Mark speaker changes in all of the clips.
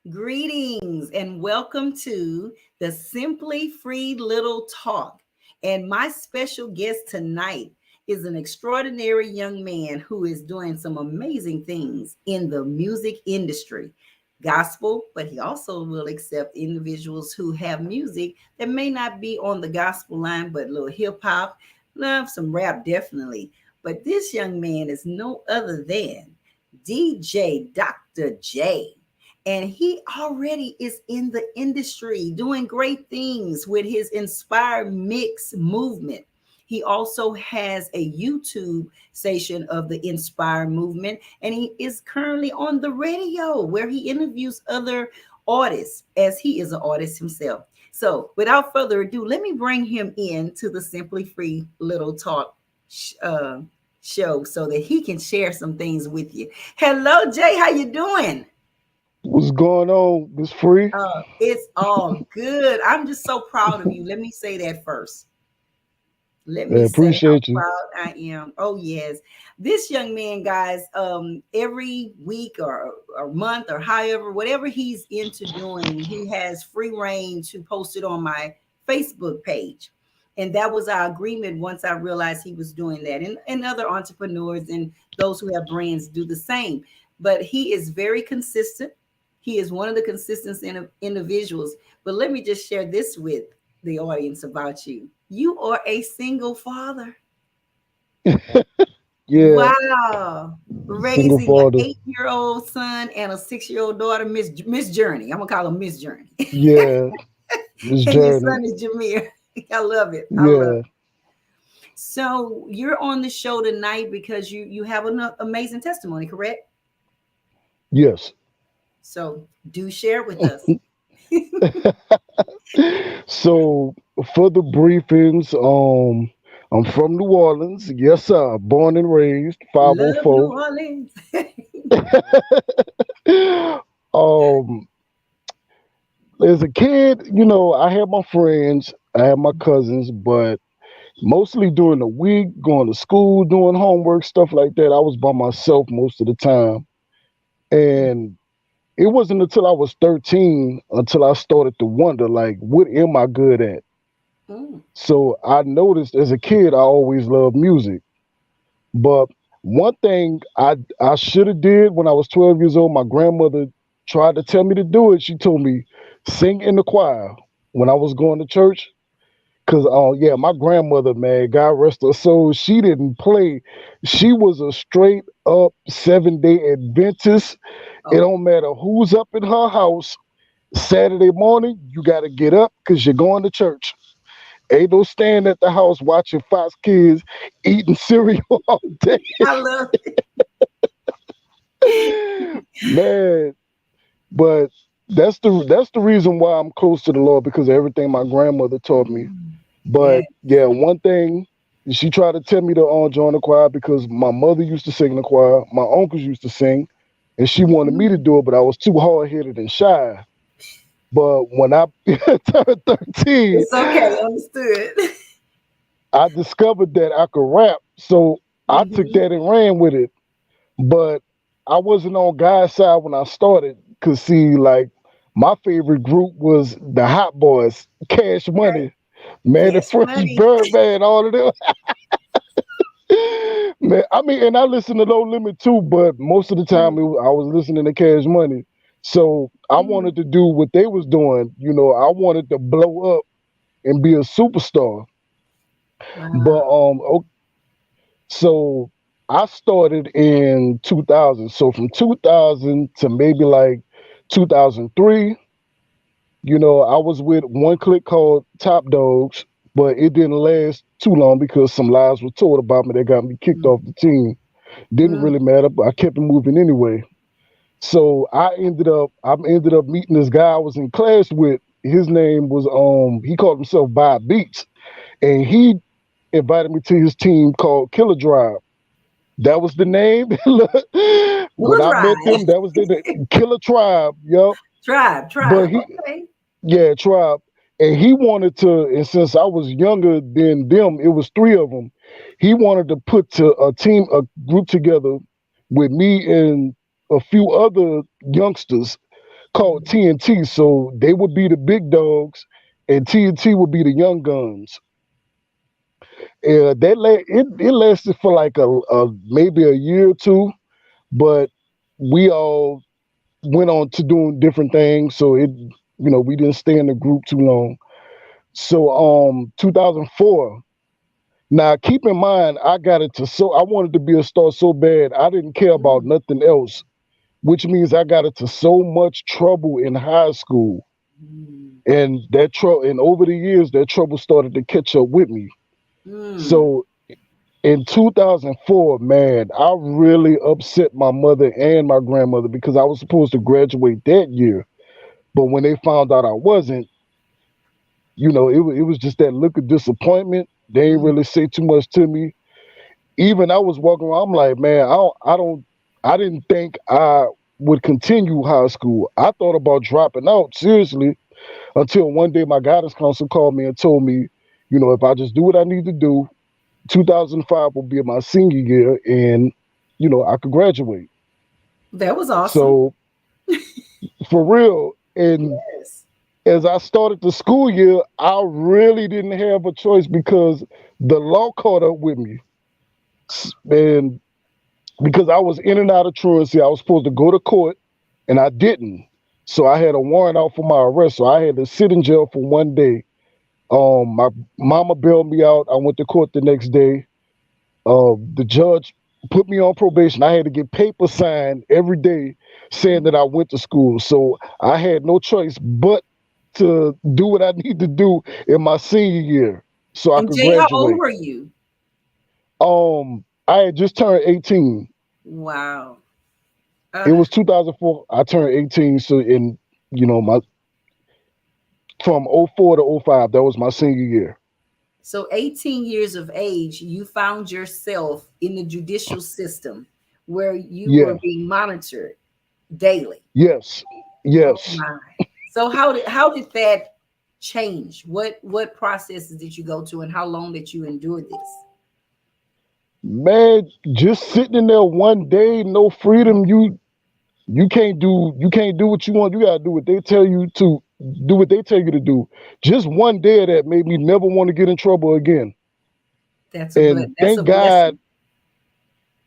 Speaker 1: Greetings and welcome to the Simply Free Little Talk. And my special guest tonight is an extraordinary young man who is doing some amazing things in the music industry. Gospel, but he also will accept individuals who have music that may not be on the gospel line, but a little hip hop, love some rap definitely. But this young man is no other than DJ Dr. J. And he already is in the industry doing great things with his Inspiremix movement. He also has a YouTube station of the Inspire movement, and he is currently on the radio where he interviews other artists as he is an artist himself. So, without further ado, let me bring him in to the Simply Free Little Talk show so that he can share some things with you. Hello, Jay. How you doing?
Speaker 2: What's going on, Miss Free?
Speaker 1: It's all good. I'm just so proud of you. Let me say that first. Let
Speaker 2: I
Speaker 1: me say how
Speaker 2: appreciate you.
Speaker 1: proud I am. Oh yes, this young man, guys. Every week or month or however, whatever he's into doing, he has free reign to post it on my Facebook page, and that was our agreement. Once I realized he was doing that, and other entrepreneurs and those who have brands do the same. But he is very consistent. He is one of the consistent individuals. But let me just share this with the audience about you. You are a single father.
Speaker 2: Yeah,
Speaker 1: Wow.
Speaker 2: single
Speaker 1: Raising an
Speaker 2: father.
Speaker 1: 8-year-old son and a 6-year-old daughter, Miss Journey. I'm gonna call her Miss Journey.
Speaker 2: Yeah, this
Speaker 1: And your
Speaker 2: journey.
Speaker 1: son is Jameer. I love it. I love
Speaker 2: Yeah,
Speaker 1: it. So you're on the show tonight because you have an amazing testimony, correct?
Speaker 2: yes.
Speaker 1: So do share with us.
Speaker 2: So for the briefings, I'm from New Orleans. Yes, sir. Born and raised,
Speaker 1: Love New
Speaker 2: 504.
Speaker 1: Orleans.
Speaker 2: um, as a kid, I had my friends, I had my cousins, but mostly during the week, going to school, doing homework, stuff like that, I was by myself most of the time. And it wasn't until I was 13 until I started to wonder, like, what am I good at?
Speaker 1: Mm,
Speaker 2: So I noticed as a kid, I always loved music. But one thing I should have did when I was 12 years old, my grandmother tried to tell me to do it. She told me sing in the choir when I was going to church. Cause yeah, my grandmother, man, God rest her soul, she didn't play. She was a straight up 7-day Adventist. It
Speaker 1: oh,
Speaker 2: don't matter who's up in her house. Saturday morning, you got to get up because you're going to church. Ain't no staying at the house watching Fox Kids eating cereal all day.
Speaker 1: I love
Speaker 2: Man, but that's the reason why I'm close to the Lord because of everything my grandmother taught me.
Speaker 1: yeah.
Speaker 2: But yeah, one thing she tried to tell me to join the choir because my mother used to sing in the choir, my uncles used to sing, and she wanted me to
Speaker 1: Mm,
Speaker 2: do it, but I was too hard headed and shy. But when I turned 13,
Speaker 1: it's okay, understood.
Speaker 2: I discovered that I could rap. So I took
Speaker 1: Mhm.
Speaker 2: that and ran with it. But I wasn't on God's side when I started. Cause see, like my favorite group was the Hot Boys, Cash
Speaker 1: Okay.
Speaker 2: Money, Man, the
Speaker 1: Cash
Speaker 2: Fresh
Speaker 1: money.
Speaker 2: Birdman, all of them. Man, I mean, and I listen to Low Limit too, but most of the time
Speaker 1: Mm,
Speaker 2: I was listening to Cash Money. So I
Speaker 1: mm.
Speaker 2: wanted to do what they was doing. I wanted to blow up and be a superstar. But
Speaker 1: Wow.
Speaker 2: so I started in 2000. So from 2000 to maybe like 2003, I was with one clique called Top Dogs, but it didn't last too long because some lies were told about me that got me kicked
Speaker 1: Mm,
Speaker 2: off the team. Didn't
Speaker 1: mm,
Speaker 2: really matter, but I kept it moving anyway. So I ended up meeting this guy I was in class with. His name was he called himself Bob Beats, and he invited me to his team called Killer Drive. That was the name. When
Speaker 1: We'll
Speaker 2: I met
Speaker 1: drive.
Speaker 2: them, that was the Killer Tribe. Yup. But
Speaker 1: Tribe. Okay.
Speaker 2: yeah, Tribe. And he wanted to, and since I was younger than them, it was three of them. He wanted to put a group together with me and a few other youngsters called TNT. So they would be the big dogs, and TNT would be the young guns. It lasted for like a maybe a year or two, but we all went on to doing different things. So we didn't stay in the group too long. So 2004. Now keep in mind, I wanted to be a star so bad I didn't care about
Speaker 1: Mm,
Speaker 2: nothing else, which means I got into so much trouble in high school.
Speaker 1: mm,
Speaker 2: And over the years that trouble started to catch up with me.
Speaker 1: mm.
Speaker 2: So in 2004, man, I really upset my mother and my grandmother because I was supposed to graduate that year. But when they found out I wasn't, it was just that look of disappointment. They ain't
Speaker 1: Mm.
Speaker 2: really say too much to me. Even I was walking around, I'm like, man, I didn't think I would continue high school. I thought about dropping out seriously until one day my guidance counselor called me and told me, if I just do what I need to do, 2005 will be my senior year, and I could graduate.
Speaker 1: That was awesome.
Speaker 2: So for real, and
Speaker 1: Yes.
Speaker 2: as I started the school year, I really didn't have a choice because the law caught up with me. And because I was in and out of truancy, I was supposed to go to court and I didn't. So I had a warrant out for my arrest. So I had to sit in jail for one day. My mama bailed me out. I went to court the next day. The judge put me on probation. I had to get paper signed every day saying that I went to school. So I had no choice but to do what I need to do in my senior year so I
Speaker 1: And
Speaker 2: could
Speaker 1: Jay, how old
Speaker 2: graduate.
Speaker 1: were you?
Speaker 2: I had just turned 18.
Speaker 1: Wow.
Speaker 2: It
Speaker 1: Uh,
Speaker 2: was 2004. I turned 18. So my from '04 to '05, that was my senior year.
Speaker 1: so 18 years of age, you found yourself in the judicial system where you were
Speaker 2: Yeah.
Speaker 1: being monitored daily.
Speaker 2: Yes.
Speaker 1: Oh
Speaker 2: Yes.
Speaker 1: my. So how did that change? What processes did you go to and how long did you endure this?
Speaker 2: Man, just sitting in there one day, no freedom. You can't do what you want. You gotta do what they tell you to do. What they tell you to do. Just one day of that made me never want to get in trouble again. And
Speaker 1: That's a
Speaker 2: thank God.
Speaker 1: blessing.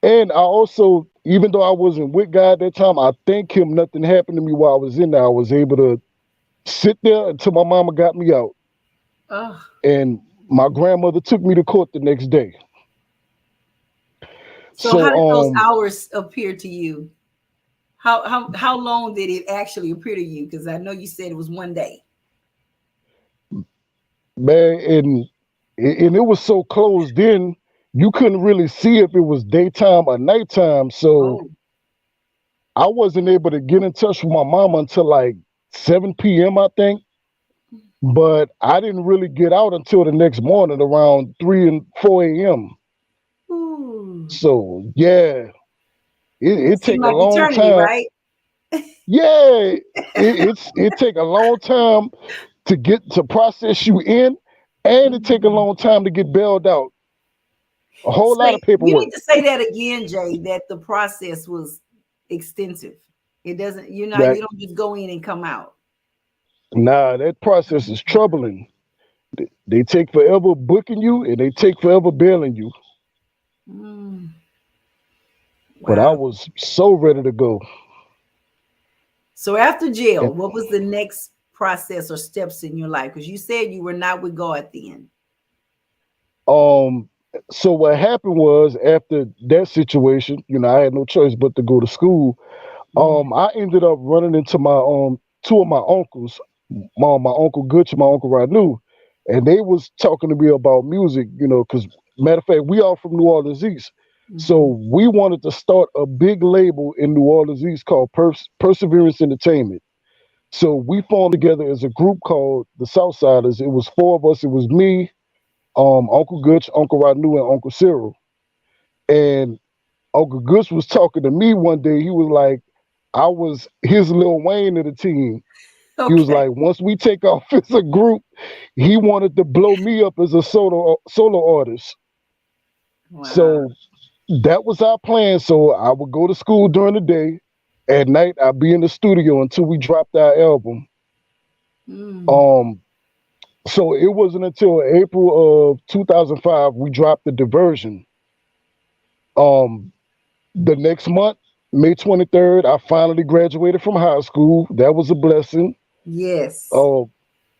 Speaker 2: And I also, even though I wasn't with God at that time, I thank Him nothing happened to me while I was in there. I was able to sit there until my mama got me out,
Speaker 1: Oh.
Speaker 2: and my grandmother took me to court the next day.
Speaker 1: So how
Speaker 2: So,
Speaker 1: did those hours appear to you? How long did it actually appear to you? Because I know you said it was one day.
Speaker 2: man, and it was so closed in, you couldn't really see if it was daytime or nighttime. So
Speaker 1: Oh.
Speaker 2: I wasn't able to get in touch with my mama until like 7 p.m. I think. But I didn't really get out until the next morning around 3 and 4 a.m.
Speaker 1: Ooh.
Speaker 2: So yeah, it
Speaker 1: Seemed
Speaker 2: take a
Speaker 1: like
Speaker 2: long
Speaker 1: eternity,
Speaker 2: time.
Speaker 1: right?
Speaker 2: Yeah, it take a long time to get to process you in, and it take a
Speaker 1: Mm.
Speaker 2: long time to get bailed out. A whole lot of
Speaker 1: You need
Speaker 2: paperwork.
Speaker 1: to say that again, Jay, that the process was extensive. It doesn't,
Speaker 2: That
Speaker 1: you don't just go in and come out.
Speaker 2: Nah, that process is troubling. They take forever booking you, and they take forever bailing you.
Speaker 1: Mm,
Speaker 2: But I
Speaker 1: wow.
Speaker 2: was so ready to go.
Speaker 1: So after
Speaker 2: And
Speaker 1: jail, what was the next process or steps in your life? Because you said you were not with God then.
Speaker 2: um, so what happened was after that situation, I had no choice but to go to school.
Speaker 1: Mhm.
Speaker 2: I ended up running into my two of my uncles, my uncle Gooch and my uncle Ranu, and they was talking to me about music, because matter of fact, we are from New Orleans East.
Speaker 1: Mhm.
Speaker 2: So we wanted to start a big label in New Orleans East called Perseverance Entertainment. So we formed together as a group called the Southsiders. It was four of us. It was me, Uncle Gooch, Uncle Ranu, and Uncle Cyril. And Uncle Gooch was talking to me one day. He was like, I was his Lil Wayne of the team. He was
Speaker 1: Okay.
Speaker 2: like, once we take off as a group, he wanted to blow me up as a solo artist.
Speaker 1: Wow.
Speaker 2: So that was our plan. So I would go to school during the day. At night, I'd be in the studio until we dropped our album.
Speaker 1: Mm.
Speaker 2: Um, so it wasn't until April of 2005 we dropped the Diversion. Um, the next month, May 23rd, I finally graduated from high school. That was a blessing.
Speaker 1: Yes,
Speaker 2: Uh,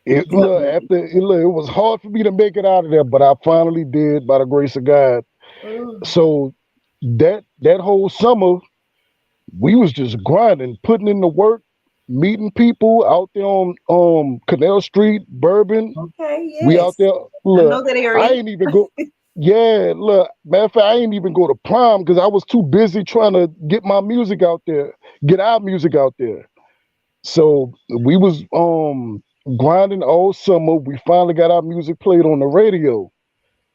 Speaker 1: definitely.
Speaker 2: it was hard for me to make it out of there, but I finally did by the grace of God.
Speaker 1: Oh,
Speaker 2: So that whole summer, we was just grinding, putting in the work, meeting people out there on Canal Street, Bourbon.
Speaker 1: okay,
Speaker 2: We out
Speaker 1: yes.
Speaker 2: there.
Speaker 1: I know
Speaker 2: Look,
Speaker 1: that
Speaker 2: I
Speaker 1: area.
Speaker 2: ain't even go. Yeah, look, matter of fact, I ain't even go to prom because I was too busy trying to get my music out there, get our music out there. So we was grinding all summer. We finally got our music played on the radio.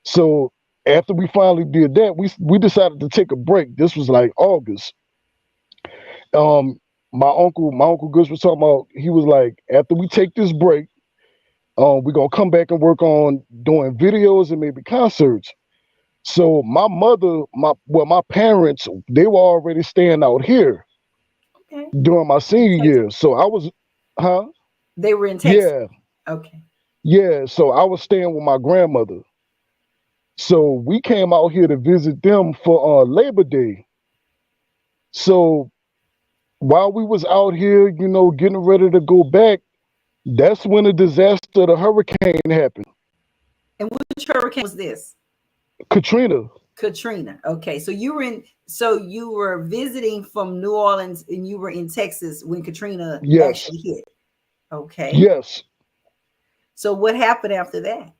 Speaker 2: So after we finally did that, we decided to take a break. This was like August. Um, my uncle Gus was talking about. He was like, after we take this break, we're gonna come back and work on doing videos and maybe concerts. So my mother, my parents, they were already staying out here
Speaker 1: Okay.
Speaker 2: during my
Speaker 1: In
Speaker 2: senior
Speaker 1: Texas.
Speaker 2: year. So I was, huh?
Speaker 1: They were in Texas.
Speaker 2: Yeah,
Speaker 1: Okay.
Speaker 2: yeah. So I was staying with my grandmother. So we came out here to visit them for Labor Day. So while we was out here, getting ready to go back, that's when the disaster, the hurricane happened.
Speaker 1: And which hurricane was this?
Speaker 2: Katrina.
Speaker 1: Katrina. Okay. So you were visiting from New Orleans and you were in Texas when Katrina
Speaker 2: Yes,
Speaker 1: actually hit. Okay.
Speaker 2: yes.
Speaker 1: So what happened after that?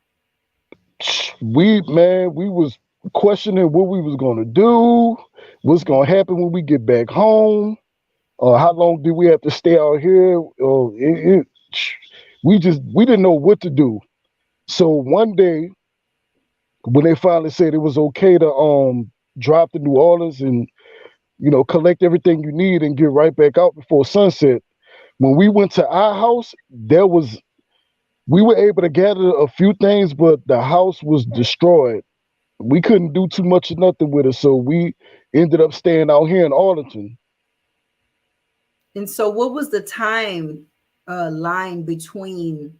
Speaker 2: We was questioning what we was gonna do, what's gonna happen when we get back home, how long do we have to stay out here? We didn't know what to do. So one day when they finally said it was okay to drop to New Orleans and collect everything you need and get right back out before sunset. When we went to our house, we were able to gather a few things, but the house was destroyed. We couldn't do too much of nothing with it, so we ended up staying out here in Arlington.
Speaker 1: And so what was the time line between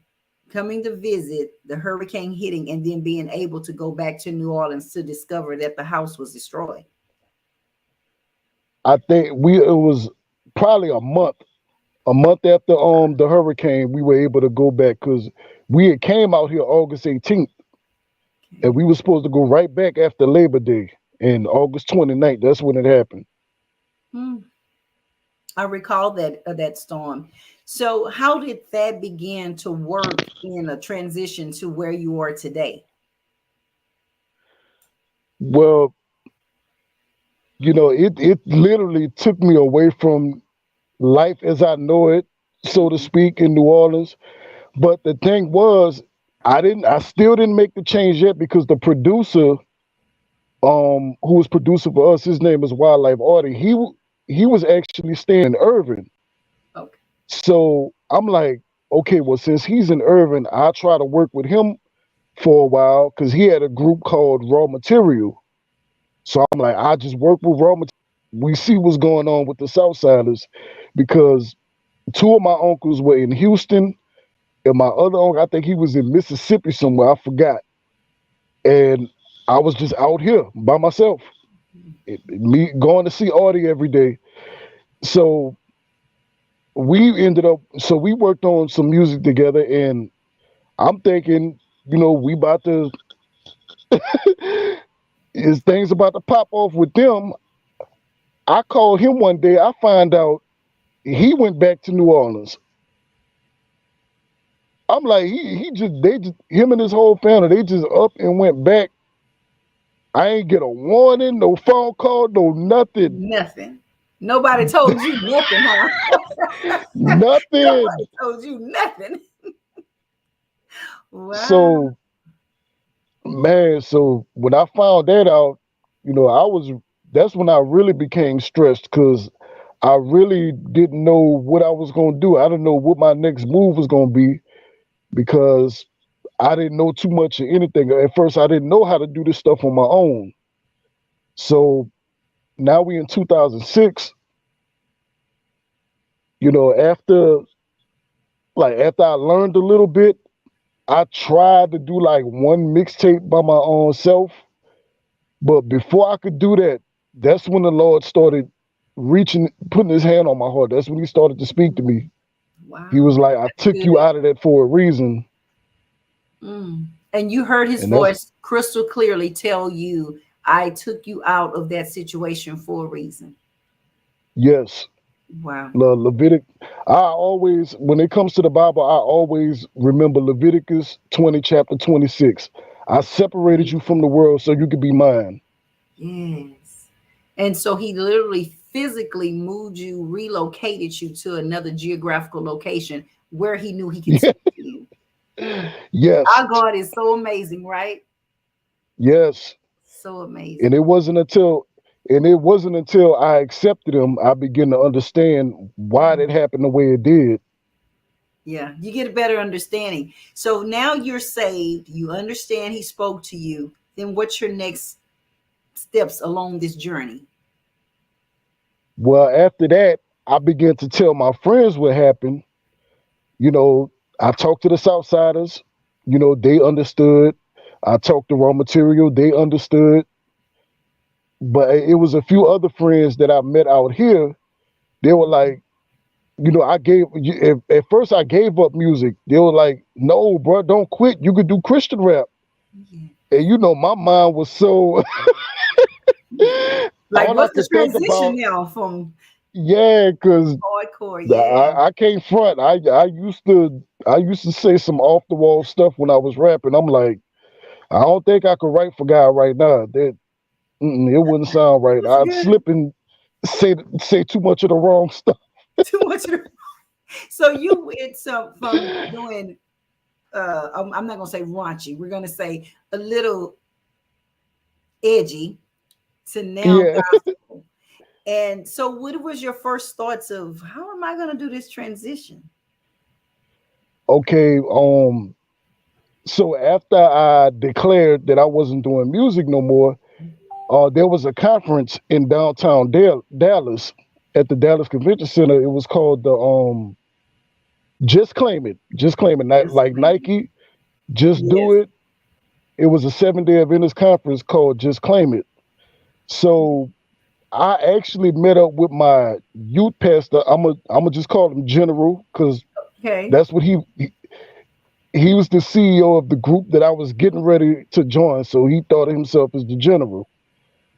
Speaker 1: coming to visit, the hurricane hitting, and then being able to go back to New Orleans to discover that the house was destroyed?
Speaker 2: I think it was probably a month after the hurricane, we were able to go back because we had came out here August 18th, and we were supposed to go right back after Labor Day, and August 29th. That's when it happened.
Speaker 1: Hmm. I recall that storm. So how did that begin to work in a transition to where you are today?
Speaker 2: Well, it literally took me away from life as I know it, so to
Speaker 1: Mhm.
Speaker 2: speak, in New Orleans. But the thing was, I still didn't make the change yet because the producer, who was producer for us, his name is Wildlife Artie. He was actually staying in Irving.
Speaker 1: Okay.
Speaker 2: So I'm like, okay, well, since he's in Irving, I'll try to work with him for a while because he had a group called Raw Material. So I'm like, I just work with Raw Material. We see what's going on with the Southsiders because two of my uncles were in Houston, and my other uncle, I think he was in Mississippi somewhere. I forgot. And I was just out here by myself. Me going to see Audie every day. So we worked on some music together, and I'm thinking, we about to, is things about to pop off with them. I called him one day. I find out he went back to New Orleans. I'm like, him and his whole family, they just up and went back. I ain't get a warning, no phone call, no nothing.
Speaker 1: Nothing. Nobody told you nothing, huh?
Speaker 2: Nothing.
Speaker 1: Nobody told you nothing. Wow.
Speaker 2: So, man, so when I found that out, that's when I really became stressed because I really didn't know what I was going to do. I didn't know what my next move was going to be because I didn't know too much of anything. At first, I didn't know how to do this stuff on my own. So now we in 2006. After after I learned a little bit, I tried to do like one mixtape by my own self. But before I could do that, that's when the Lord started putting his hand on my heart. That's when he started to speak to me. He was
Speaker 1: Wow.
Speaker 2: like, I
Speaker 1: That's
Speaker 2: took you
Speaker 1: good.
Speaker 2: out of that for a reason.
Speaker 1: And you heard his
Speaker 2: And that's,
Speaker 1: voice crystal clearly tell you, I took you out of that situation for a reason.
Speaker 2: yes,
Speaker 1: Wow.
Speaker 2: Levitic. When it comes to the Bible, I always remember Leviticus 20, chapter 26. I separated you from the world so you could be mine.
Speaker 1: Yes. And so he literally physically moved you, relocated you to another geographical location where he knew he could speak to you. Mm.
Speaker 2: Yes,
Speaker 1: Our God is so amazing, right?
Speaker 2: yes.
Speaker 1: So
Speaker 2: And
Speaker 1: amazing.
Speaker 2: it wasn't until I accepted him, I began to understand why that happened the way it did.
Speaker 1: Yeah, you get a better understanding. So now you're saved. You understand he spoke to you. Then what's your next steps along this journey?
Speaker 2: Well, after that, I began to tell my friends what happened. You know, I talked to the Southsiders. They understood. I talked to Raw Material. They understood. But it was a few other friends that I met out here. They were like, at first I gave up music. They were like, no, bro, don't quit. You could do Christian rap.
Speaker 1: Yeah.
Speaker 2: And my mind was so
Speaker 1: Like,
Speaker 2: all I
Speaker 1: what's the
Speaker 2: could think
Speaker 1: transition
Speaker 2: about,
Speaker 1: now from
Speaker 2: yeah, because
Speaker 1: hardcore? Yeah.
Speaker 2: I can't front. I used to say some off the wall stuff when I was rapping. I'm like, I don't think I could write for God right now. It wouldn't sound right.
Speaker 1: That's
Speaker 2: I'd
Speaker 1: good.
Speaker 2: slip and say too much of the wrong stuff.
Speaker 1: Too much. So you went from doing I'm not gonna say raunchy. We're gonna say a little edgy to now
Speaker 2: Yeah.
Speaker 1: gospel. And so what was your first thoughts of how am I gonna do this transition?
Speaker 2: Okay. So after I declared that I wasn't doing music no more, there was a conference in downtown Dallas at the Dallas Convention Center. It was called the Just Claim It, not
Speaker 1: Just
Speaker 2: like
Speaker 1: claiming.
Speaker 2: Nike. Just do
Speaker 1: Yes.
Speaker 2: it. It was a 7-day Adventist conference called Just Claim It. So I actually met up with my youth pastor. I'm gonna just call him General because
Speaker 1: Okay.
Speaker 2: that's what he was the CEO of the group that I was getting ready to join. So he thought of himself as the General.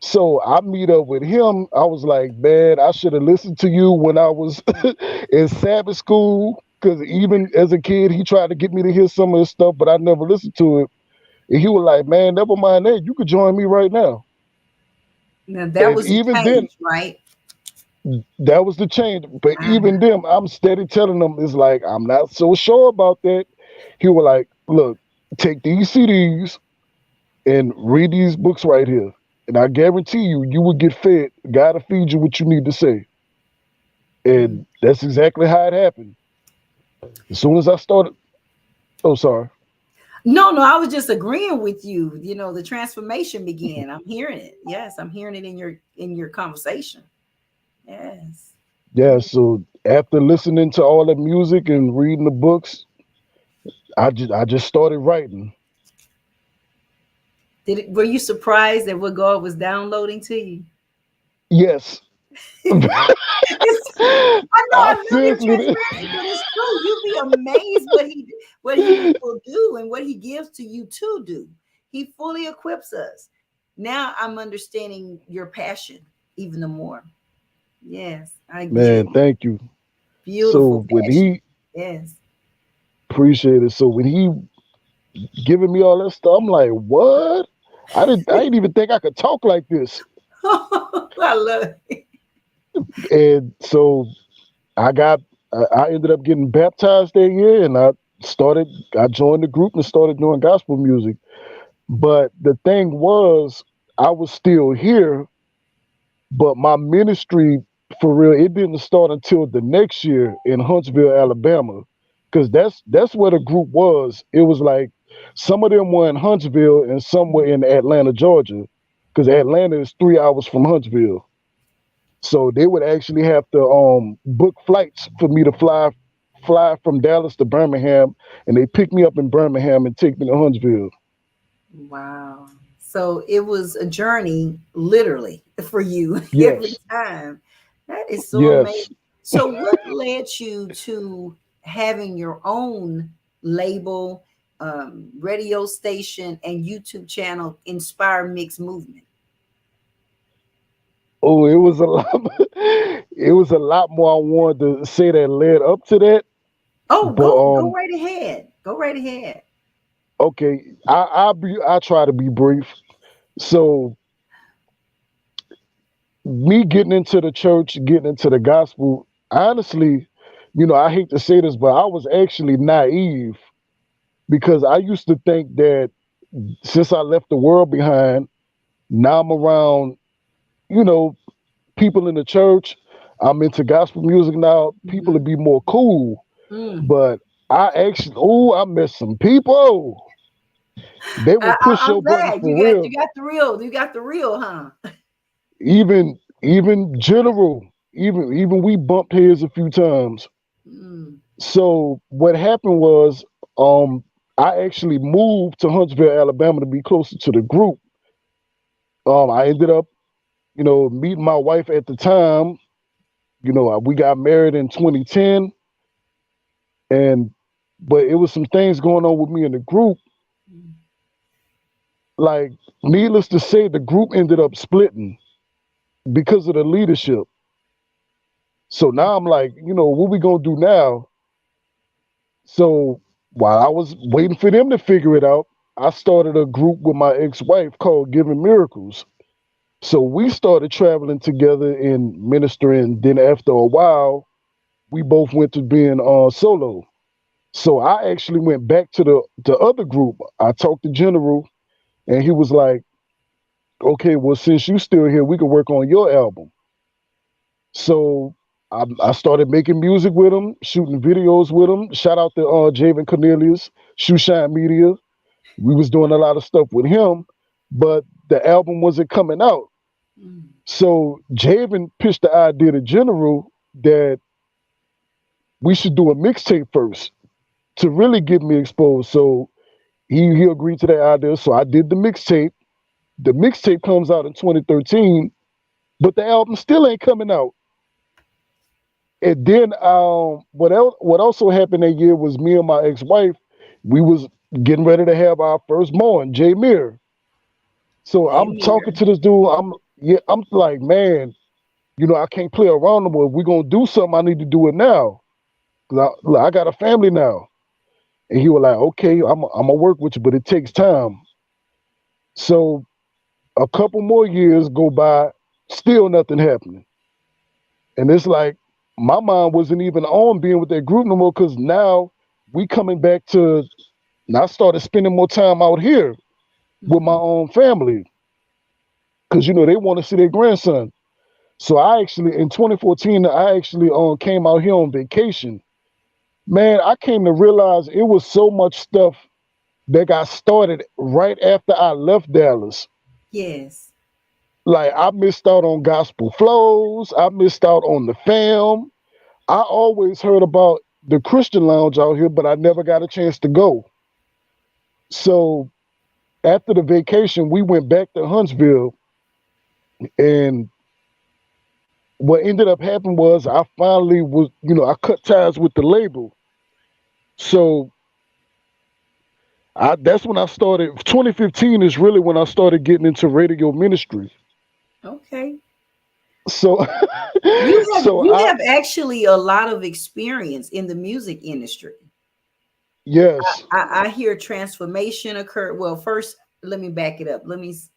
Speaker 2: So I meet up with him. I was like, man, I should have listened to you when I was in Sabbath school. Because even as a kid, he tried to get me to hear some of his stuff, but I never listened to it. And he was like, man, never mind that. You could join me right now.
Speaker 1: Now that
Speaker 2: And
Speaker 1: was the
Speaker 2: even then,
Speaker 1: change, right?
Speaker 2: that was the change. But
Speaker 1: Ah,
Speaker 2: even then, I'm steady telling them, it's like, I'm not so sure about that. He was like, look, take these CDs and read these books right here. And I guarantee you, you will get fed. God will feed you what you need to say.
Speaker 1: mm.
Speaker 2: And that's exactly how it happened. As soon as I started, oh, sorry.
Speaker 1: No, no, I was just agreeing with you. You know, the transformation began. I'm hearing it. Yes, I'm hearing it in your conversation. Yes.
Speaker 2: Yeah, so after listening to all the music and reading the books, I just started writing.
Speaker 1: Were you surprised at what God was downloading to you?
Speaker 2: Yes.
Speaker 1: It's, I know I
Speaker 2: I
Speaker 1: love your
Speaker 2: seriously
Speaker 1: transparency, but it's true. You'd be amazed what he will do and what he gives to you to do. He fully equips us. Now I'm understanding your passion even the more. Yes, I get it.
Speaker 2: man, thank you.
Speaker 1: Beautiful
Speaker 2: So when
Speaker 1: passion.
Speaker 2: he
Speaker 1: Yes.
Speaker 2: appreciated, so when he giving me all that stuff, I'm like, what? I didn't even think I could talk like this.
Speaker 1: I love it.
Speaker 2: And so I ended up getting baptized that year, and I joined the group and started doing gospel music. But the thing was, I was still here, but my ministry for real, it didn't start until the next year in Huntsville, Alabama, because that's where the group was. It was like some of them were in Huntsville and some were in Atlanta, Georgia, because Atlanta is 3 hours from Huntsville. So they would actually have to book flights for me to fly from Dallas to Birmingham, and they pick me up in Birmingham and take me to Huntsville.
Speaker 1: Wow. So it was a journey, literally, for you every
Speaker 2: Yes,
Speaker 1: time. That is so amazing.
Speaker 2: yes.
Speaker 1: So, what led you to having your own label, radio station, and YouTube channel, Inspire Mix Movement?
Speaker 2: Oh, it was a lot. It was a lot more I wanted to say that led up to that,
Speaker 1: Oh,
Speaker 2: but
Speaker 1: go right ahead. Go right ahead.
Speaker 2: okay, I try to be brief. So me getting into the church, getting into the gospel, honestly, I hate to say this, but I was actually naive because I used to think that since I left the world behind, now I'm around, you know, people in the church. I'm into gospel music now. People would
Speaker 1: Mhm.
Speaker 2: be more cool.
Speaker 1: Mm.
Speaker 2: But I met some people. They will push
Speaker 1: I'm
Speaker 2: your buttons
Speaker 1: glad
Speaker 2: for
Speaker 1: you
Speaker 2: real.
Speaker 1: got the real, huh?
Speaker 2: Even general, even we bumped heads a few times.
Speaker 1: Mm.
Speaker 2: So what happened was, um, I actually moved to Huntsville, Alabama, to be closer to the group. I ended up, meeting my wife at the time. We got married in 2010, and but it was some things going on with me in the group.
Speaker 1: Mm.
Speaker 2: Like, needless to say, the group ended up splitting because of the leadership. So now I'm like, what we gonna do now? So while I was waiting for them to figure it out, I started a group with my ex-wife called Giving Miracles. So we started traveling together and ministering. Then after a while, we both went to being solo. So I actually went back to the other group. I talked to General, and he was like, "Okay, well, since you still here, we can work on your album." So I started making music with him, shooting videos with him. Shout out to Javen Cornelius, Shoe Shine Media. We was doing a lot of stuff with him, but the album wasn't coming out.
Speaker 1: Mm.
Speaker 2: So Javen pitched the idea to General that we should do a mixtape first to really get me exposed. So he agreed to that idea. So I did the mixtape. The mixtape comes out in 2013, but the album still ain't coming out. And then what also happened that year was me and my ex-wife, we was getting ready to have our firstborn, Jay Mir. So I'm talking
Speaker 1: Amen.
Speaker 2: to this dude. I'm like, man, I can't play around no more. If we're gonna do something, I need to do it now. 'Cause I got a family now. And he was like, okay, I'm gonna work with you, but it takes time. So a couple more years go by, still nothing happening. And it's like my mind wasn't even on being with that group no more because now we coming back to, and I started spending more time out here with my
Speaker 1: Mhm.
Speaker 2: own family because they want to see their grandson. So I actually in 2014 I actually came out here on vacation. Man, I came to realize it was so much stuff that got started right after I left Dallas.
Speaker 1: Yes.
Speaker 2: Like I missed out on gospel flows. I missed out on the fam. I always heard about the Christian lounge out here, but I never got a chance to go. So after the vacation, we went back to Huntsville, and what ended up happening was I finally was, I cut ties with the label. So that's when I started. 2015 is really when I started getting into radio ministry.
Speaker 1: Okay.
Speaker 2: So,
Speaker 1: You have
Speaker 2: so
Speaker 1: you
Speaker 2: I
Speaker 1: have actually a lot of experience in the music industry.
Speaker 2: yes,
Speaker 1: I hear transformation occur. Well, first, let me back it up.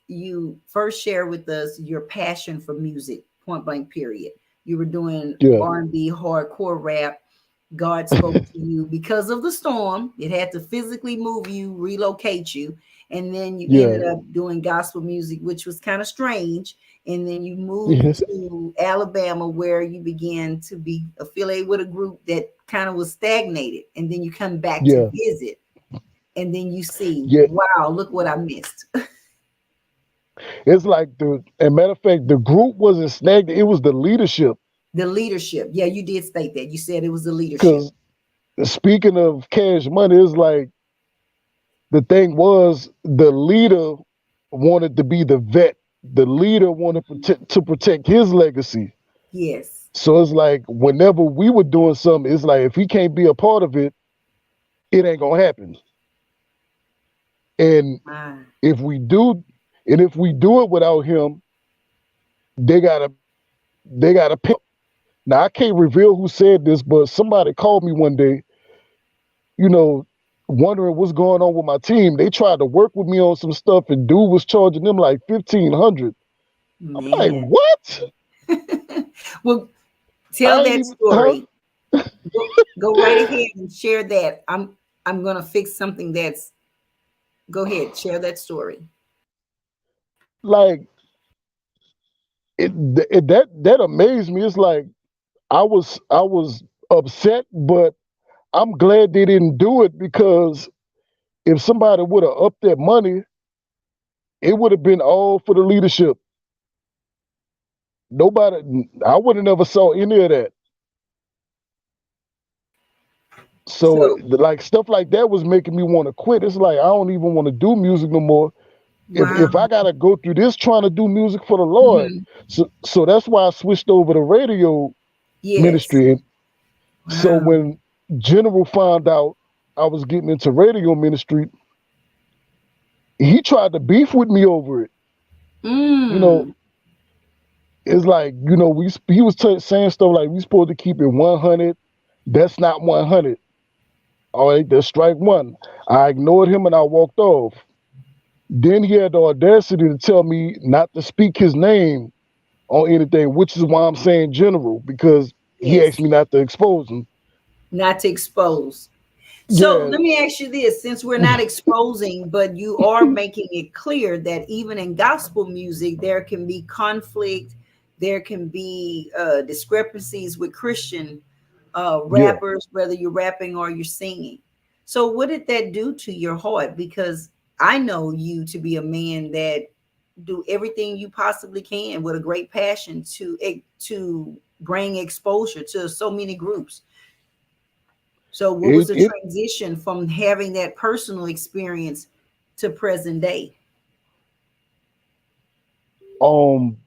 Speaker 1: You first share with us your passion for music, point blank, period. You were doing
Speaker 2: yeah,
Speaker 1: R&B, hardcore rap. God spoke to you because of the storm. It had to physically move you, relocate you. And then you ended
Speaker 2: yeah,
Speaker 1: up doing gospel music, which was kind of strange. And then you moved
Speaker 2: yeah,
Speaker 1: to Alabama, where you began to be affiliated with a group that kind of was stagnated. And then you come back to
Speaker 2: yeah,
Speaker 1: visit. And then you see,
Speaker 2: yeah.
Speaker 1: wow, look what I missed.
Speaker 2: It's like and matter of fact, the group wasn't snagged. It was the leadership.
Speaker 1: The leadership. Yeah, you did state that. You said it was the leadership.
Speaker 2: Because speaking of Cash Money, it's like the thing was the leader wanted to be the vet. The leader wanted to protect his legacy.
Speaker 1: Yes.
Speaker 2: So it's like whenever we were doing something, it's like if he can't be a part of it, it ain't gonna happen. And
Speaker 1: Ah,
Speaker 2: if we do, and if we do it without him, they gotta pay. Now I can't reveal who said this, but somebody called me one day, you know, wondering what's going on with my team. They tried to work with me on some stuff, and dude was charging them like 1,500. I'm like,
Speaker 1: man.
Speaker 2: what?
Speaker 1: Well, tell
Speaker 2: I ain't
Speaker 1: that
Speaker 2: even, huh?
Speaker 1: story. Go right ahead and share that. I'm gonna fix something that's go ahead, share that story.
Speaker 2: Like that amazed me. It's like I was upset, but I'm glad they didn't do it because if somebody would have upped that money, it would have been all for the leadership. Nobody, I would have never saw any of that. So
Speaker 1: So
Speaker 2: like stuff like that was making me want to quit. It's like I don't even want to do music no more.
Speaker 1: wow.
Speaker 2: If I gotta go through this trying to do music for the Lord,
Speaker 1: Mhm.
Speaker 2: so that's why I switched over to radio
Speaker 1: Yes.
Speaker 2: ministry. And so
Speaker 1: Wow.
Speaker 2: when General found out I was getting into radio ministry, he tried to beef with me over it. You know,
Speaker 1: Mm.
Speaker 2: it's like he was saying stuff like we supposed to keep it 100. That's not 100. All right, that's strike one. I ignored him and I walked off. Then he had the audacity to tell me not to speak his name on anything, which is why I'm saying general, because he asked
Speaker 1: Yes.
Speaker 2: me not to expose him.
Speaker 1: Not to expose. So
Speaker 2: Yeah,
Speaker 1: let me ask you this, since we're not exposing, but you are making it clear that even in gospel music, there can be conflict, there can be discrepancies with Christian
Speaker 2: yeah.
Speaker 1: rappers, whether you're rapping or you're singing. So what did that do to your heart? Because I know you to be a man that do everything you possibly can with a great passion to bring exposure to so many groups. So what was
Speaker 2: It
Speaker 1: the
Speaker 2: it
Speaker 1: transition from having that personal experience to present day?
Speaker 2: um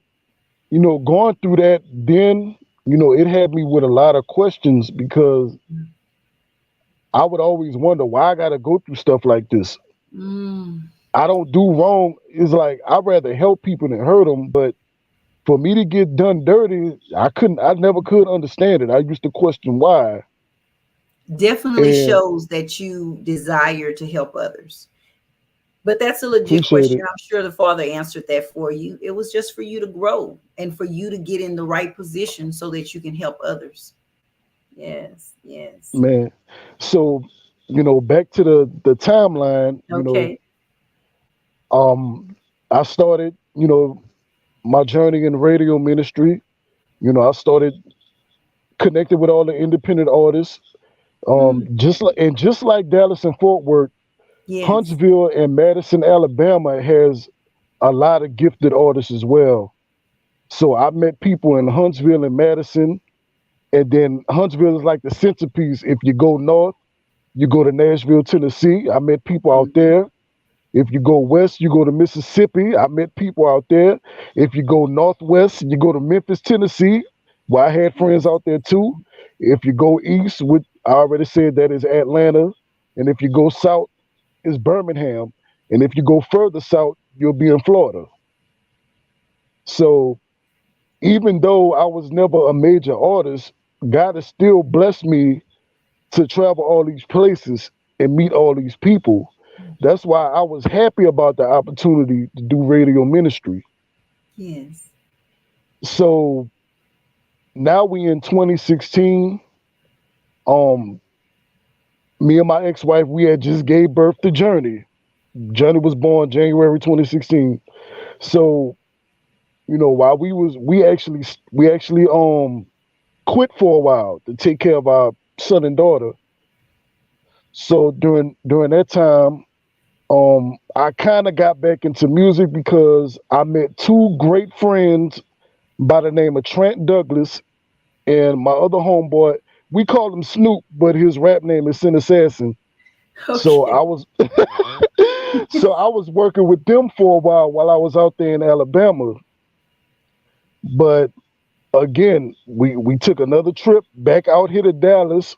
Speaker 2: going through that, then it had me with a lot of questions because I would always wonder why I got to go through stuff like this.
Speaker 1: Mm,
Speaker 2: I don't do wrong. It's like I'd rather help people than hurt them, but for me to get done dirty, I never could understand it. I used to question why.
Speaker 1: definitely
Speaker 2: And
Speaker 1: shows that you desire to help others. But that's a legit
Speaker 2: appreciate
Speaker 1: question.
Speaker 2: it.
Speaker 1: I'm sure the Father answered that for you. It was just for you to grow and for you to get in the right position so that you can help others. Yes, yes.
Speaker 2: Man. So, back to the timeline,
Speaker 1: Okay.
Speaker 2: um, I started, my journey in radio ministry. I started connected with all the independent artists.
Speaker 1: Mm,
Speaker 2: Just like Dallas and Fort Worth,
Speaker 1: yes.
Speaker 2: Huntsville and Madison, Alabama has a lot of gifted artists as well. So I met people in Huntsville and Madison, and then Huntsville is like the centerpiece. If you go north, you go to Nashville, Tennessee. I met people out
Speaker 1: Mhm.
Speaker 2: there. If you go west, you go to Mississippi. I met people out there. If you go northwest, you go to Memphis, Tennessee, where I had friends out there too. If you go east, which I already said that is Atlanta. And if you go south, it's Birmingham. And if you go further south, you'll be in Florida. So even though I was never a major artist, God has still blessed me to travel all these places and meet all these people. That's why I was happy about the opportunity to do radio ministry.
Speaker 1: Yes.
Speaker 2: So now we in 2016. Um, Me and my ex-wife, we had just gave birth to Journey. Journey was born January 2016. So while we actually quit for a while to take care of our son and daughter. So during that time, I kind of got back into music because I met two great friends by the name of Trent Douglas and my other homeboy. We call him Snoop, but his rap name is Sin Assassin. So
Speaker 1: Okay.
Speaker 2: I was so I was working with them for a while I was out there in Alabama. But again, we took another trip back out here to Dallas,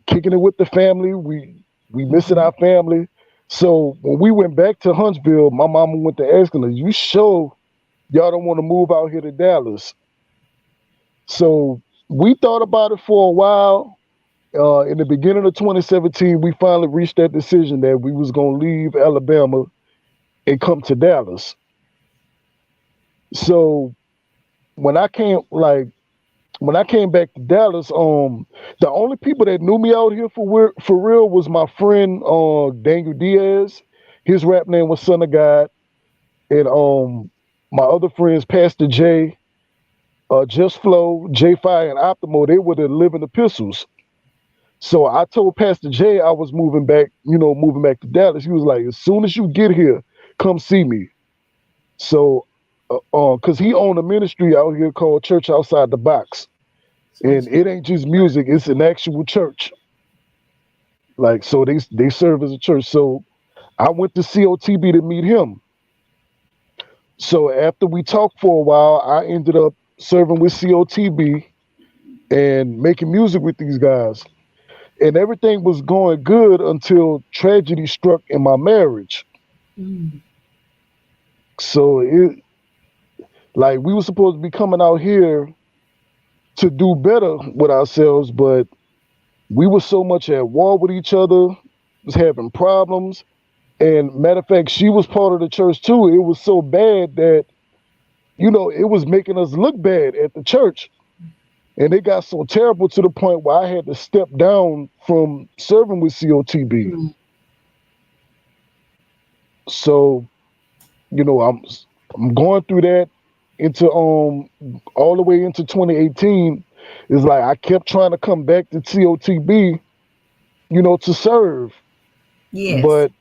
Speaker 2: kicking it with the family. We missing
Speaker 1: Mhm.
Speaker 2: our family. So when we went back to Huntsville, my mama went to asking us, "You sure y'all don't want to move out here to Dallas?" So we thought about it for a while. In the beginning of 2017, we finally reached that decision that we was gonna leave Alabama and come to Dallas. So when I came, like when I came back to Dallas, the only people that knew me out here for real was my friend Daniel Diaz. His rap name was Son of God, and my other friends, Pastor Jaye, Just Flow, J Fire, and Optimo. They were the living epistles. So I told Pastor Jay I was moving back to Dallas. He was like, as soon as you get here, come see me. So, cause he owned a ministry out here called Church Outside the Box, and it ain't just music; it's an actual church. Like, so they serve as a church. So I went to COTB to meet him. So after we talked for a while, I ended up serving with COTB and making music with these guys. And everything was going good until tragedy struck in my marriage.
Speaker 1: Mm.
Speaker 2: So it like we were supposed to be coming out here to do better with ourselves, but we were so much at war with each other, was having problems. And matter of fact, she was part of the church too. It was so bad that, it was making us look bad at the church. And it got so terrible to the point where I had to step down from serving with COTB.
Speaker 1: Mm.
Speaker 2: So I'm going through that into all the way into 2018. It's like I kept trying to come back to TOTB, to serve.
Speaker 1: Yes.
Speaker 2: But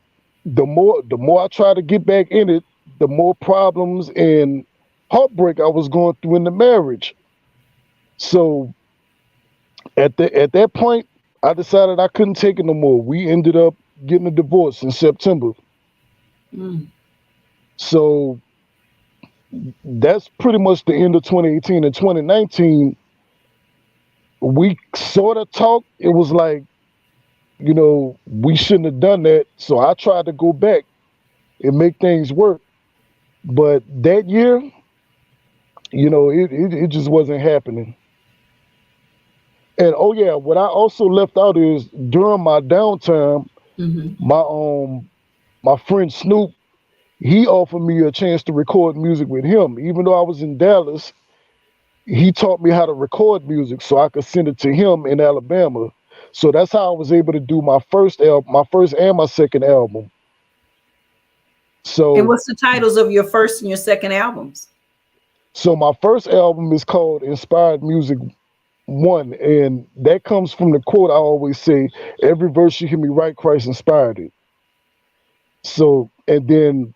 Speaker 2: the more I try to get back in it, the more problems and heartbreak I was going through in the marriage. So at that point, I decided I couldn't take it no more. We ended up getting a divorce in September.
Speaker 1: Mm.
Speaker 2: So that's pretty much the end of 2018. And 2019, we sort of talked. It was like, we shouldn't have done that. So I tried to go back and make things work. But that year, it just wasn't happening. And oh yeah, what I also left out is during my downtime,
Speaker 1: Hmm.
Speaker 2: my friend Snoop, he offered me a chance to record music with him. Even though I was in Dallas, he taught me how to record music so I could send it to him in Alabama. So that's how I was able to do my first and my second album.
Speaker 1: And
Speaker 2: So
Speaker 1: what's the titles of your first and your second albums?
Speaker 2: so my first album is called Inspired Music One, and that comes from the quote I always say: "Every verse you hear me write, Christ inspired it." So and then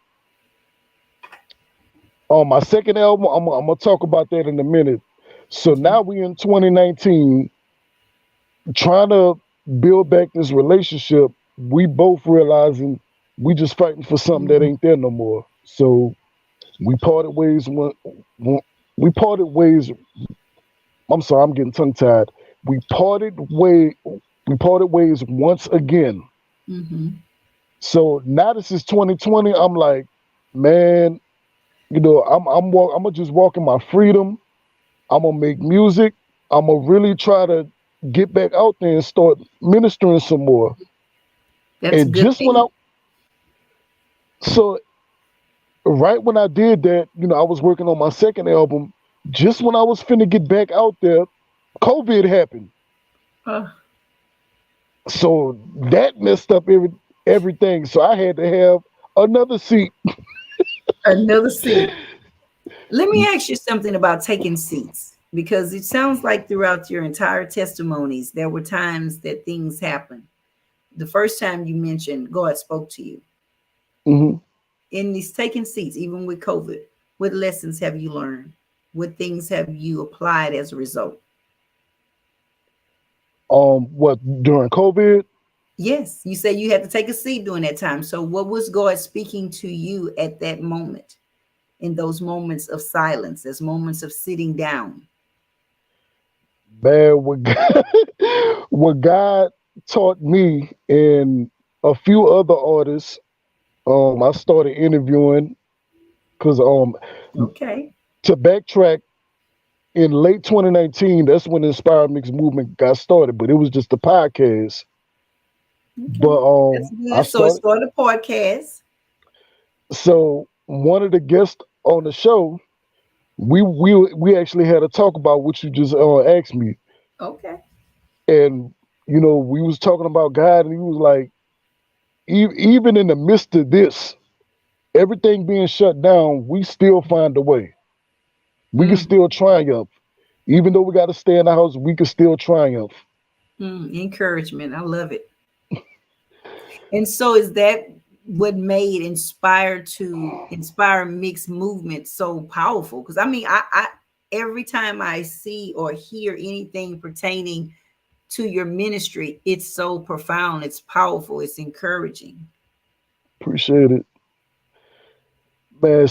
Speaker 2: on my second album, I'm gonna talk about that in a minute. So
Speaker 1: Okay.
Speaker 2: now we in 2019, trying to build back this relationship. We both realizing we just fighting for something that
Speaker 1: Mhm.
Speaker 2: ain't there no more. So we parted ways. When we parted ways. I'm sorry, I'm getting tongue tied. We parted way. We parted ways once again.
Speaker 1: Hmm.
Speaker 2: So now this is 2020. I'm like, man, I'm gonna just walk in my freedom. I'm gonna make music. I'm gonna really try to get back out there and start ministering some more.
Speaker 1: That's a
Speaker 2: And
Speaker 1: good
Speaker 2: just when I
Speaker 1: thing.
Speaker 2: so right when I did that, I was working on my second album. Just when I was finna get back out there, COVID happened.
Speaker 1: Uh,
Speaker 2: So that messed up everything. So I had to have another seat.
Speaker 1: another seat. Let me ask you something about taking seats because it sounds like throughout your entire testimonies, there were times that things happened. the first time you mentioned God spoke to you
Speaker 2: Hmm.
Speaker 1: in these taking seats, even with COVID, what lessons have you learned? What things have you applied as a result?
Speaker 2: What during COVID?
Speaker 1: Yes, you say you had to take a seat during that time. So, what was God speaking to you at that moment, in those moments of silence, as moments of sitting down?
Speaker 2: Man, what God, what God taught me and a few other artists, I started interviewing because
Speaker 1: Okay.
Speaker 2: to backtrack in late 2019, that's when the Inspiremix movement got started, but it was just a podcast.
Speaker 1: Okay.
Speaker 2: But
Speaker 1: That's
Speaker 2: I
Speaker 1: good. So, it
Speaker 2: started
Speaker 1: started a podcast.
Speaker 2: so one of the guests on the show, we actually had a talk about what you just asked me,
Speaker 1: Okay.
Speaker 2: and we was talking about God, and he was like, even in the midst of this, everything being shut down, we still find a way. We can
Speaker 1: Mm,
Speaker 2: still triumph. Even though we got to stay in the house, we can still triumph.
Speaker 1: encouragement. I love it. And so, is that what made inspire mixed movement so powerful? Because I mean, I every time I see or hear anything pertaining to your ministry, it's so profound, it's powerful, it's encouraging.
Speaker 2: Appreciate it, man.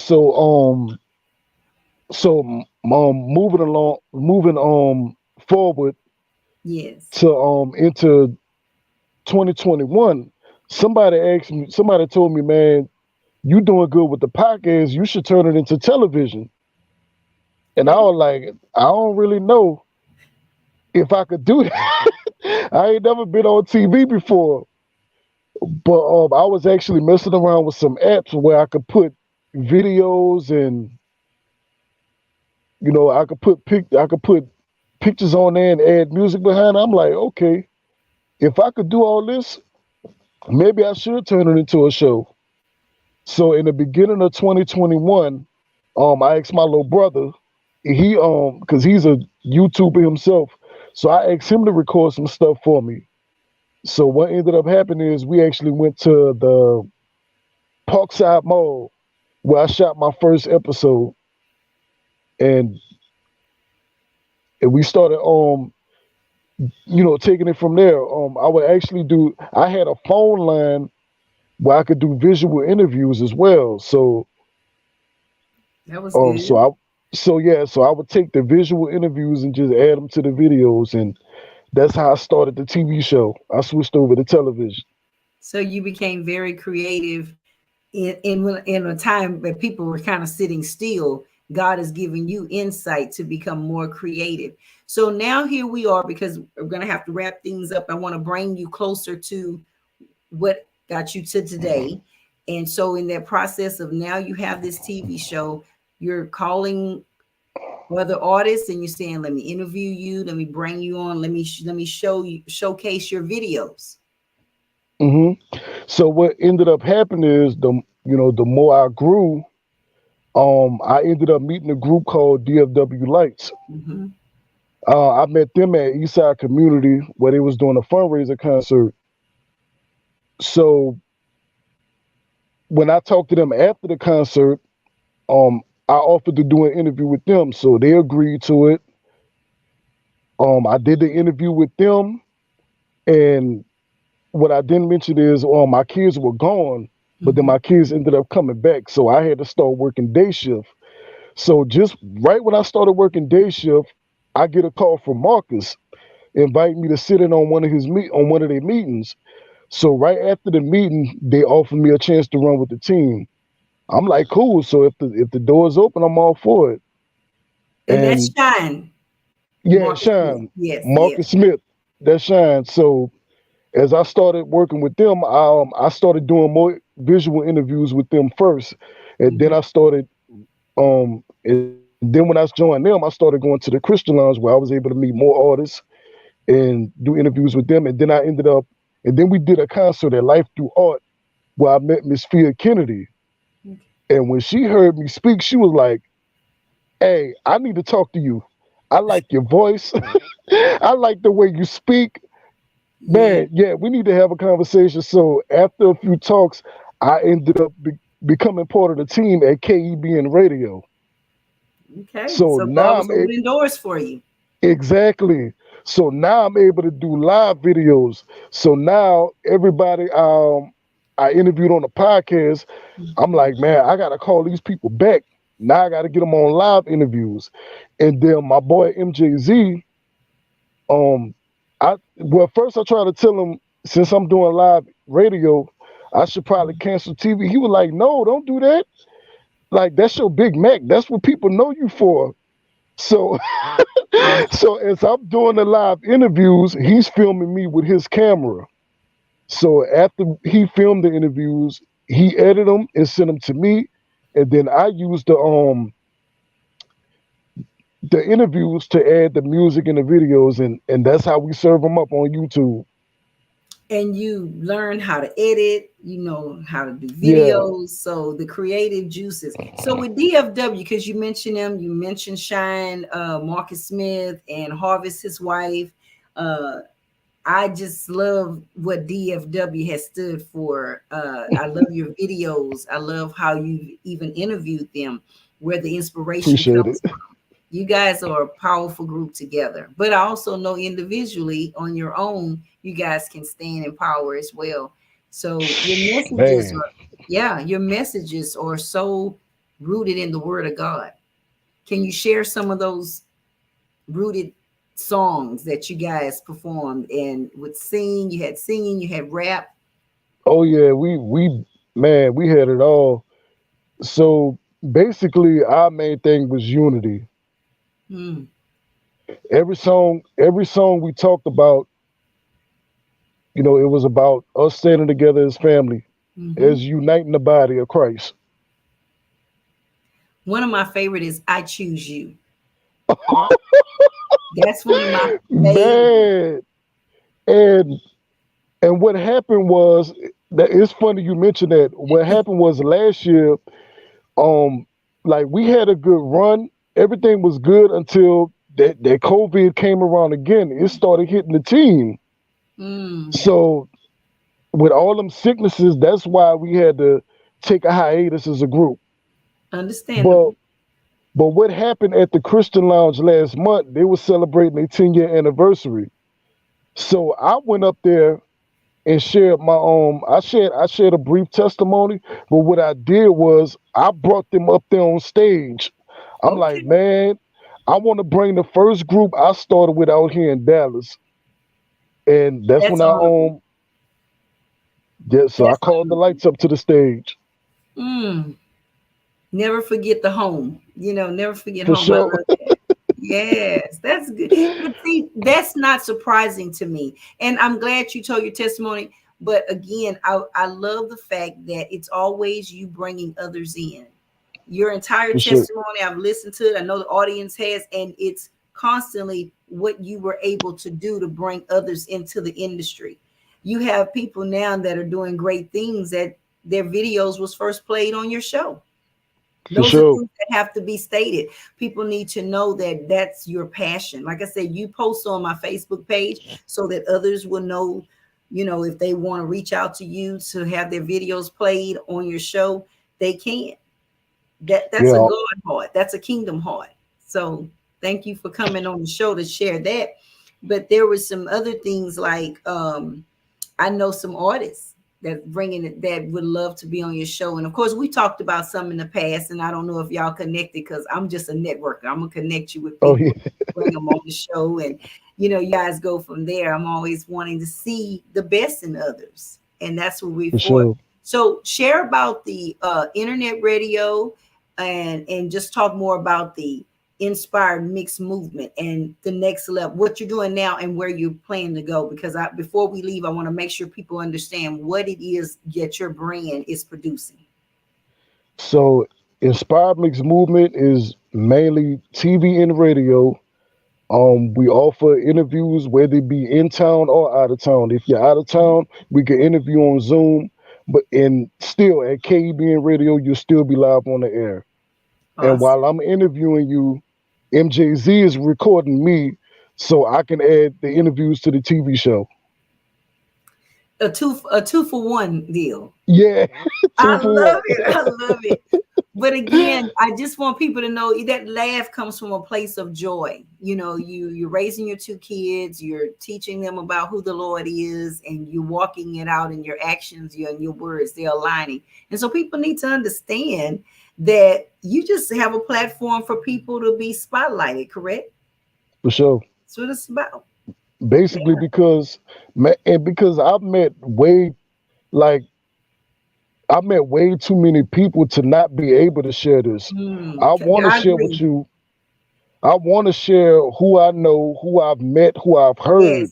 Speaker 2: Moving forward
Speaker 1: Yes.
Speaker 2: to into 2021. Somebody told me, man, you doing good with the podcast. You should turn it into television. And I
Speaker 1: Okay.
Speaker 2: was like, I don't really know if I could do that. I ain't never been on TV before, but I was actually messing around with some apps where I could put videos and I could put pictures on there and add music behind. I'm like, okay, if I could do all this, maybe I should turn it into a show. So in the beginning of 2021, I asked my little brother, because he's a YouTuber himself, so I asked him to record some stuff for me. So what ended up happening is we actually went to the Parkside Mall where I shot my first episode, and we started taking it from there. I had a phone line where I could do visual interviews as well.
Speaker 1: That was
Speaker 2: Um so
Speaker 1: good.
Speaker 2: I so I would take the visual interviews and just add them to the videos, and that's how I started the TV show. I switched over to television.
Speaker 1: So you became very creative in a time that people were kind of sitting still. God has given you insight to become more creative. So now here we are, because we're going to have to wrap things up. I want to bring you closer to what got you to today. And so in that process of now you have this TV show, you're calling other artists and you're saying, let me interview you, let me bring you on, let me showcase your videos.
Speaker 2: Hmm. So what ended up happening is the more I grew, I ended up meeting a group called DFW Lights.
Speaker 1: Hmm.
Speaker 2: I met them at Eastside Community where they was doing a fundraiser concert. So when I talked to them after the concert, I offered to do an interview with them. So they agreed to it. I did the interview with them, and what I didn't mention is my kids were gone, but then
Speaker 1: Hmm.
Speaker 2: my kids ended up coming back. So I had to start working day shift. So just right when I started working day shift, I get a call from Marcus inviting me to sit in on one of their meetings. So right after the meeting, they offered me a chance to run with the team. I'm like, cool. So if the door's open, I'm all for it.
Speaker 1: And that's
Speaker 2: And
Speaker 1: Shine.
Speaker 2: yeah,
Speaker 1: Marcus Smith.
Speaker 2: Shine,
Speaker 1: Yes, yes.
Speaker 2: Marcus Smith, that Shine. So as I started working with them, I started doing more visual interviews with them first, and then
Speaker 1: Mhm.
Speaker 2: and then when I joined them, I started going to the Christian Lounge where I was able to meet more artists and do interviews with them. And then we did a concert at Life Through Art where I met Miss Fia Kennedy. And when she heard me speak, she was like, "Hey, I need to talk to you. I like your voice. I like the way you speak.
Speaker 1: Yeah.
Speaker 2: Man, yeah, we need to have a conversation. So after a few talks, I ended up becoming part of the team at KEBN Radio.
Speaker 1: Okay.
Speaker 2: So
Speaker 1: So God
Speaker 2: now
Speaker 1: was opening doors for you.
Speaker 2: exactly. So now I'm able to do live videos. So now everybody I interviewed on the podcast, I'm
Speaker 1: Mhm.
Speaker 2: like, man, I gotta call these people back. Now I gotta get them on live interviews. And then my boy MJZ, um, first I tried to tell him since I'm doing live radio, I should probably cancel TV. He was like, no, don't do that. Like that's your Big Mac. That's what people know you for. So
Speaker 1: Awesome.
Speaker 2: so as I'm doing the live interviews, he's filming me with his camera. So after he filmed the interviews, he edited them and sent them to me, and then I used the interviews to add the music and the videos, and that's how we serve them up on YouTube.
Speaker 1: And you learn how to edit, you know how to do
Speaker 2: Yeah,
Speaker 1: videos. So the creative juices. So with DFW, because you mentioned them, you mentioned Shine, Marcus Smith, and Harvest, his wife. Uh, I just love what DFW has stood for. I love your videos. I love how you even interviewed them, where the inspiration
Speaker 2: appreciate it.
Speaker 1: comes. You guys are a powerful group together, but I also know individually on your own you guys can stand in power as well. So your messages
Speaker 2: Man,
Speaker 1: are, yeah, your messages are so rooted in the word of God. Can you share some of those rooted songs that you guys performed and would singing, you had rap?
Speaker 2: oh yeah, we man, we had it all. So basically, our main thing was unity.
Speaker 1: Mm,
Speaker 2: Every song we talked about, it was about us standing together as family,
Speaker 1: hmm.
Speaker 2: as uniting the body of Christ.
Speaker 1: One of my favorite is I Choose You. That's one of my favorite.
Speaker 2: Man, and and what happened was that it's funny you mentioned that. What happened was last year, um, like we had a good run. Everything was good until that COVID came around again. It started hitting the team.
Speaker 1: Mm,
Speaker 2: So with all them sicknesses, that's why we had to take a hiatus as a group. But
Speaker 1: understandable.
Speaker 2: but what happened at the Christian Lounge last month? They were celebrating their 10-year anniversary. So I went up there and shared I shared a brief testimony, but what I did was I brought them up there on stage. I'm like,
Speaker 1: Okay,
Speaker 2: man, I want to bring the first group I started with out here in Dallas. And that's
Speaker 1: that's
Speaker 2: when I
Speaker 1: honorable.
Speaker 2: yeah, so I
Speaker 1: That's
Speaker 2: called the
Speaker 1: honorable.
Speaker 2: lights up to the stage.
Speaker 1: Mm, never forget the home. Never forget
Speaker 2: For
Speaker 1: home. I
Speaker 2: sure.
Speaker 1: love that. Yes, that's good. But see, that's not surprising to me. And I'm glad you told your testimony. But again, I love the fact that it's always you bringing others in. Your entire
Speaker 2: For sure.
Speaker 1: testimony, I've listened to it. I know the audience has, and it's constantly what you were able to do to bring others into the industry. You have people now that are doing great things that their videos was first played on your show.
Speaker 2: For
Speaker 1: Those are
Speaker 2: sure.
Speaker 1: things that have to be stated. People need to know that that's your passion. Like I said, you post on my Facebook page so that others will know, if they want to reach out to you to have their videos played on your show, they can. That's a
Speaker 2: Yeah.
Speaker 1: God heart. That's a kingdom heart. So thank you for coming on the show to share that. But there was some other things like I know some artists that bringing it that would love to be on your show. And of course, we talked about some in the past, and I don't know if y'all connected because I'm just a networker. I'm gonna connect you with
Speaker 2: Oh
Speaker 1: people,
Speaker 2: yeah.
Speaker 1: bring them on the show, and you guys go from there. I'm always wanting to see the best in others, and that's what we're
Speaker 2: For
Speaker 1: for.
Speaker 2: sure.
Speaker 1: So share about the internet radio, and just talk more about the inspired mixed movement and the next level, what you're doing now and where you plan to go. Because before we leave, I want to make sure people understand what it is that your brand is producing.
Speaker 2: So Inspired Mix Movement is mainly TV and radio. We offer interviews whether it be in town or out of town. If you're out of town, we can interview on Zoom. But and still at KEBN Radio, you'll still be live on the air. And
Speaker 1: Awesome.
Speaker 2: while I'm interviewing you, MJZ is recording me so I can add the interviews to the TV show.
Speaker 1: a two for one deal.
Speaker 2: Yeah,
Speaker 1: I
Speaker 2: two for
Speaker 1: love it. I love it. But again, I just want people to know that laugh comes from a place of joy. You're raising your two kids, you're teaching them about who the Lord is, and you're walking it out in your actions, your words, they're aligning. And so people need to understand that you just have a platform for people to be spotlighted, correct?
Speaker 2: for sure.
Speaker 1: That's what it's about.
Speaker 2: Basically, because and because like I've met way too many people to not be able to share this. I want to
Speaker 1: I
Speaker 2: share with
Speaker 1: agree.
Speaker 2: you. I want to share who I know, who I've met, who I've
Speaker 1: Yes.
Speaker 2: heard, and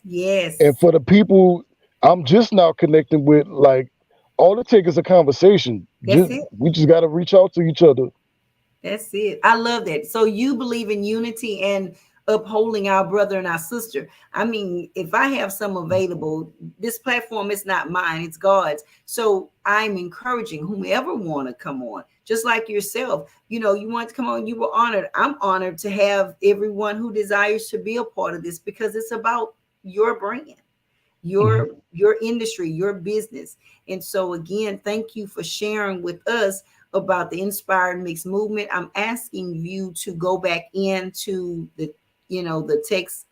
Speaker 1: Yes.
Speaker 2: for the people I'm just now connecting with, like all it takes is a conversation.
Speaker 1: That's
Speaker 2: Just
Speaker 1: it.
Speaker 2: we just got to reach out to each other.
Speaker 1: That's it. I love that. So you believe in unity and upholding our brother and our sister. I mean, if I have some available, this platform is not mine, it's God's. So I'm encouraging whomever want to come on, just like yourself. You want to come on, you were honored. I'm honored to have everyone who desires to be a part of this because it's about your brand,
Speaker 2: Mhm.
Speaker 1: your industry, your business. And so again, thank you for sharing with us about the Inspired Mix movement. I'm asking you to go back into the text,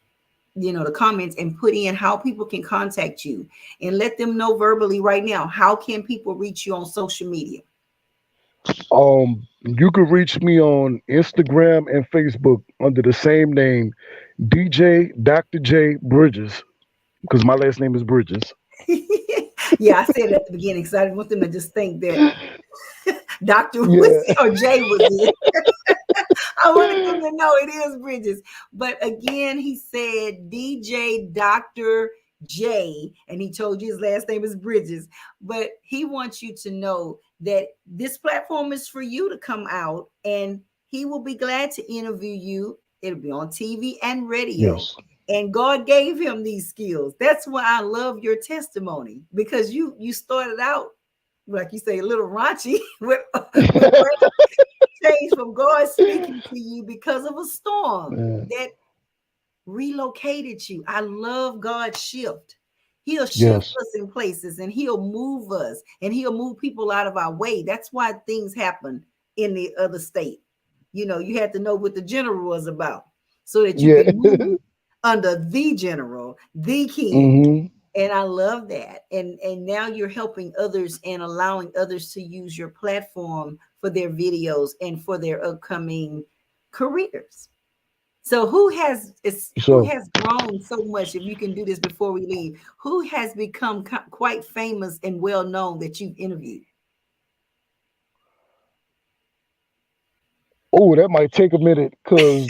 Speaker 1: the comments, and put in how people can contact you, and let them know verbally right now, how can people reach you on social media?
Speaker 2: You can reach me on Instagram and Facebook under the same name, DJ Dr. J Bridges, because my last name is Bridges.
Speaker 1: Yeah, I said it at the beginning because I didn't want them to just think that Dr.
Speaker 2: Yeah,
Speaker 1: or Jay was it. I wanted them to know it is Bridges. But again, he said DJ Dr. J, and he told you his last name is Bridges. But he wants you to know that this platform is for you to come out, and he will be glad to interview you. It'll be on TV and radio.
Speaker 2: yes,
Speaker 1: And God gave him these skills. That's why I love your testimony, because you started out, like you say, a little raunchy with change from God speaking to you because of a storm
Speaker 2: man,
Speaker 1: that relocated you. I love God's shift. He'll shift
Speaker 2: yes,
Speaker 1: us in places, and he'll move us, and he'll move people out of our way. That's why things happen in the other state. You had to know what the general was about so that you
Speaker 2: yeah.
Speaker 1: can move under the general, the king.
Speaker 2: Hmm.
Speaker 1: And I love that. And now you're helping others and allowing others to use your platform for their videos and for their upcoming careers. So who
Speaker 2: So,
Speaker 1: has grown so much, if you can do this before we leave, who has become quite famous and well known that you've interviewed?
Speaker 2: oh, that might take a minute, cause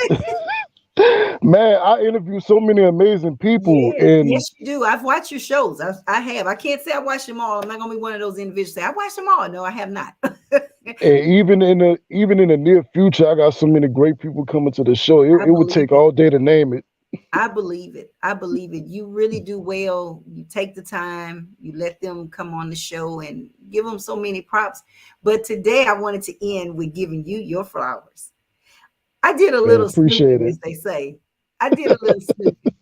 Speaker 2: man, I interview so many amazing people,
Speaker 1: Yes,
Speaker 2: and
Speaker 1: yes, you do. I've watched your shows. I have. I can't say I watched them all. I'm not gonna be one of those individuals say I watched them all. No, I have not.
Speaker 2: even in the near future, I got so many great people coming to the show.
Speaker 1: I
Speaker 2: It would
Speaker 1: believe
Speaker 2: take
Speaker 1: it.
Speaker 2: all day to name it.
Speaker 1: I believe it. I believe it. You really do well. You take the time, you let them come on the show and give them so many props. But today I wanted to end with giving you your flowers. I did a
Speaker 2: Man,
Speaker 1: little
Speaker 2: appreciate
Speaker 1: snooping,
Speaker 2: it.
Speaker 1: as they say. I did a little snooping.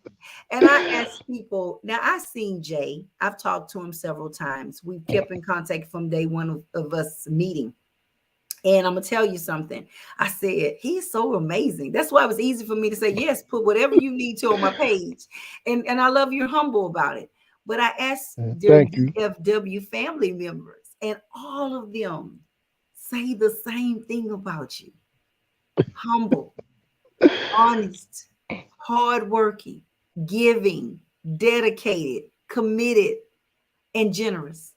Speaker 1: And I asked people, now I've seen Jay. I've talked to him several times. We've kept in contact from day one of us meeting. And I'm gonna tell you something. I said, he's so amazing. That's why it was easy for me to say, yes, put whatever you need to on my page. And I love you're humble about it. But I asked their
Speaker 2: Thank you.
Speaker 1: DFW family members, and all of them say the same thing about you: humble, honest, hardworking, giving, dedicated, committed, and generous,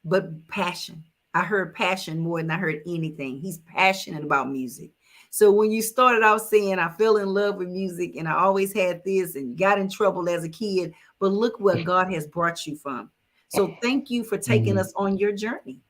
Speaker 1: but passion. I heard passion more than I heard anything. He's passionate about music. So when you started out saying I fell in love with music and I always had this and got in trouble as a kid, but look where God has brought you from. So thank you for taking
Speaker 2: Mhm.
Speaker 1: us on your journey.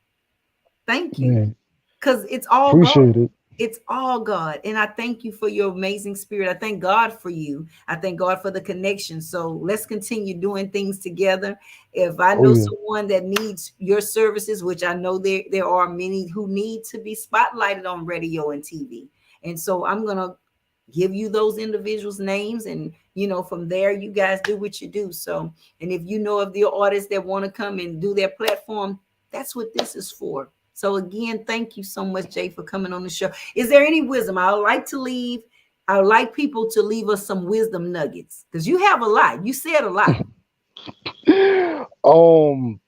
Speaker 1: Thank you.
Speaker 2: Man,
Speaker 1: Because it's all God.
Speaker 2: appreciate it.
Speaker 1: It's all God. And I thank you for your amazing spirit. I thank God for you. I thank God for the connection. So let's continue doing things together. If I
Speaker 2: Oh
Speaker 1: know
Speaker 2: yeah.
Speaker 1: someone that needs your services, which I know there are many who need to be spotlighted on radio and TV. And so I'm going to give you those individuals' names, and from there you guys do what you do. So, and if you know of the artists that want to come and do their platform, that's what this is for. So again, thank you so much, Jay, for coming on the show. Is there any wisdom? I would like people to leave us some wisdom nuggets, because you have a lot. You said a lot.
Speaker 2: um,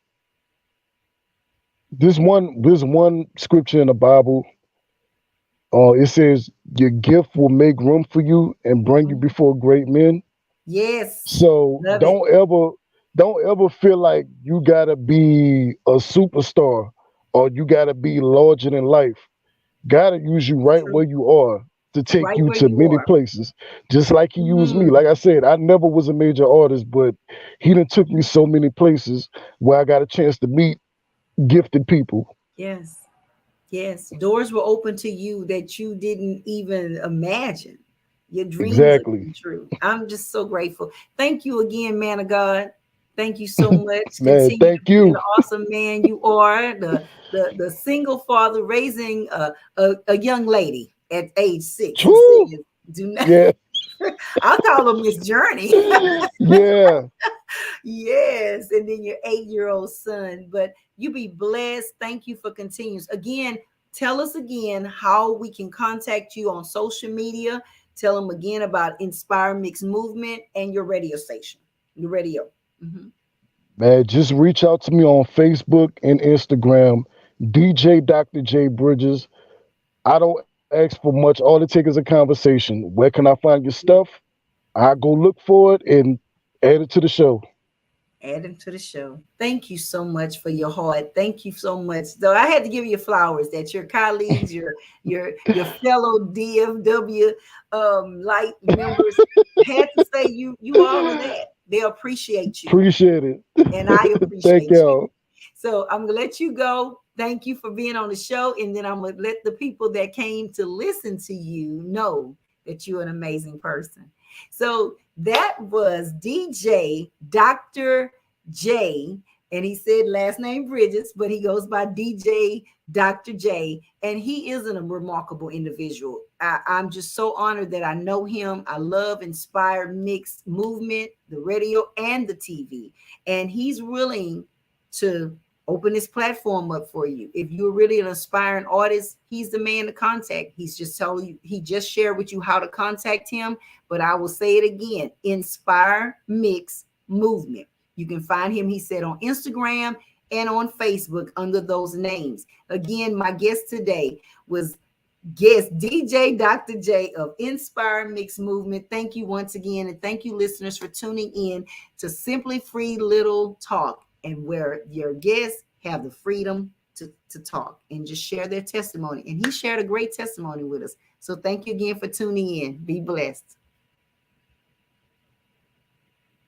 Speaker 2: this one scripture in the Bible. It says your gift will make room for you and bring you
Speaker 1: Mhm.
Speaker 2: before great men.
Speaker 1: Yes,
Speaker 2: So
Speaker 1: love it.
Speaker 2: don't ever feel like you gotta be a superstar or you gotta be larger than life. Gotta use you right
Speaker 1: True.
Speaker 2: where you are to take
Speaker 1: Right
Speaker 2: you
Speaker 1: where
Speaker 2: to
Speaker 1: you
Speaker 2: many
Speaker 1: are.
Speaker 2: places. Just like he used me.
Speaker 1: Mm,
Speaker 2: Like I said, I never was a major artist, but he done took me so many places where I got a chance to meet gifted people.
Speaker 1: yes. Yes, doors were open to you that you didn't even imagine. Your dreams are
Speaker 2: Exactly.
Speaker 1: coming true. I'm just so grateful. Thank you again, man of God. Thank you so much.
Speaker 2: Man,
Speaker 1: Continue to
Speaker 2: thank
Speaker 1: be the
Speaker 2: you.
Speaker 1: awesome man you are. The single father raising a young lady at age 6. He
Speaker 2: Woo!
Speaker 1: says, "Do not."
Speaker 2: Yeah.
Speaker 1: I'll call him Miss Journey.
Speaker 2: Yeah.
Speaker 1: Yes, and then your 8-year-old son. But you be blessed. Thank you for continues. Again, tell us again how we can contact you on social media. Tell them again about Inspire Mix Movement and your radio station, your radio. Mhm.
Speaker 2: Man, just reach out to me on Facebook and Instagram, DJ Dr. J Bridges. I don't ask for much. All it takes is a conversation. Where can I find your stuff? I go look for it and add it to the show.
Speaker 1: Add them to the show. Thank you so much for your heart. Thank you so much. Though I had to give you flowers that your colleagues, your fellow DFW light members had to say you all of that. They appreciate you,
Speaker 2: Appreciate it.
Speaker 1: and I
Speaker 2: Thank
Speaker 1: appreciate you.
Speaker 2: y'all.
Speaker 1: So I'm gonna let you go. Thank you for being on the show, and then I'm gonna let the people that came to listen to you know that you're an amazing person. So that was DJ Dr. J, and he said last name Bridges, but he goes by DJ Dr. J, and he is a remarkable individual. I'm just so honored that I know him. I love Inspired Mixed Movement, the radio and the TV, and he's willing to open this platform up for you. If you're really an aspiring artist, he's the man to contact. He's just telling you, he just shared with you how to contact him. But I will say it again, Inspire Mix Movement. You can find him, he said, on Instagram and on Facebook under those names. Again, my guest today was guest DJ Dr. J of Inspire Mix Movement. Thank you once again, and thank you, listeners, for tuning in to Simply Free Little Talk, and where your guests have the freedom to talk and just share their testimony. And he shared a great testimony with us. So thank you again for tuning in. Be blessed.